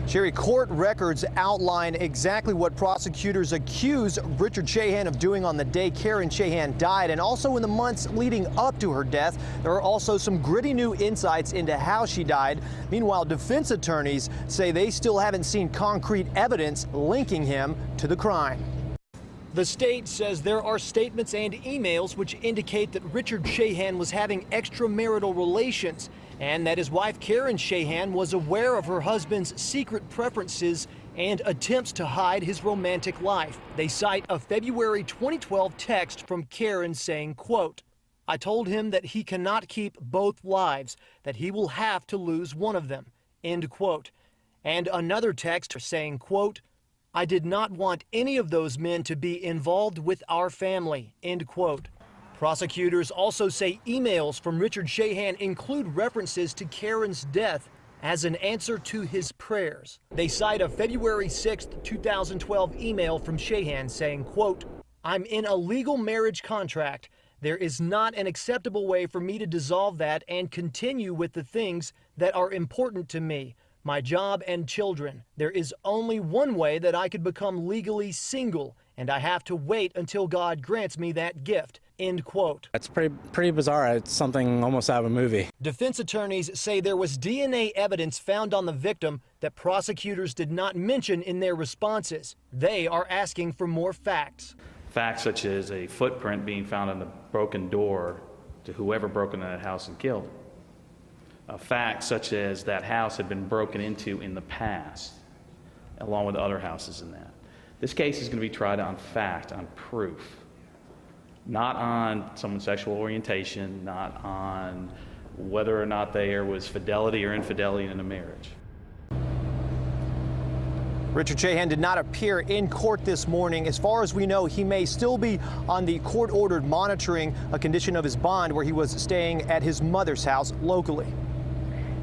Sherry, court records outline exactly what prosecutors accuse Richard Shahan of doing on the day Karen Shahan died, and also in the months leading up to her death. There are also some gritty new insights into how she died. Meanwhile, defense attorneys say they still haven't seen concrete evidence linking him to the crime. The state says there are statements and emails which indicate that Richard Shahan was having extramarital relations and that his wife Karen Shahan was aware of her husband's secret preferences and attempts to hide his romantic life. They cite a February 2012 text from Karen saying, quote, "I told him that he cannot keep both lives, that he will have to lose one of them," end quote. And another text saying, quote, "I did not want any of those men to be involved with our family," end quote. Prosecutors also say emails from Richard Shahan include references to Karen's death as an answer to his prayers. They cite a February 6th, 2012 email from Shahan saying, quote, "I'm in a legal marriage contract. There is not an acceptable way for me to dissolve that and continue with the things that are important to me. My job and children. There is only one way that I could become legally single, and I have to wait until God grants me that gift," end quote. It's pretty bizarre. It's something almost out of a movie. Defense attorneys say there was DNA evidence found on the victim that prosecutors did not mention in their responses. They are asking for more facts. Facts such as a footprint being found on the broken door to whoever broke into that house and killed. Facts such as that house had been broken into in the past, along with other houses in that. This case is going to be tried on fact, on proof, not on someone's sexual orientation, not on whether or not there was fidelity or infidelity in a marriage. Richard Shahan did not appear in court this morning. As far as we know, he may still be on the court-ordered monitoring, a condition of his bond, where he was staying at his mother's house locally.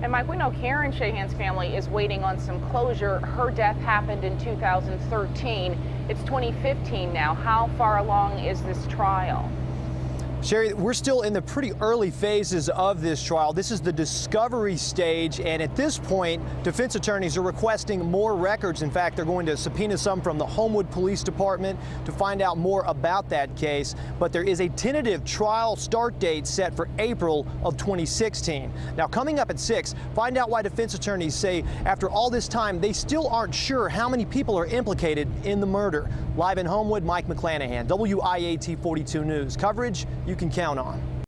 And Mike, we know Karen Shahan's family is waiting on some closure. Her death happened in 2013. It's 2015 now. How far along is this trial? Sherry, we're still in the pretty early phases of this trial. This is the discovery stage, and at this point, defense attorneys are requesting more records. In fact, they're going to subpoena some from the Homewood Police Department to find out more about that case. But there is a tentative trial start date set for April of 2016. Now, coming up at 6, find out why defense attorneys say after all this time, they still aren't sure how many people are implicated in the murder. Live in Homewood, Mike McClanahan, WIAT 42 News. Coverage you can count on.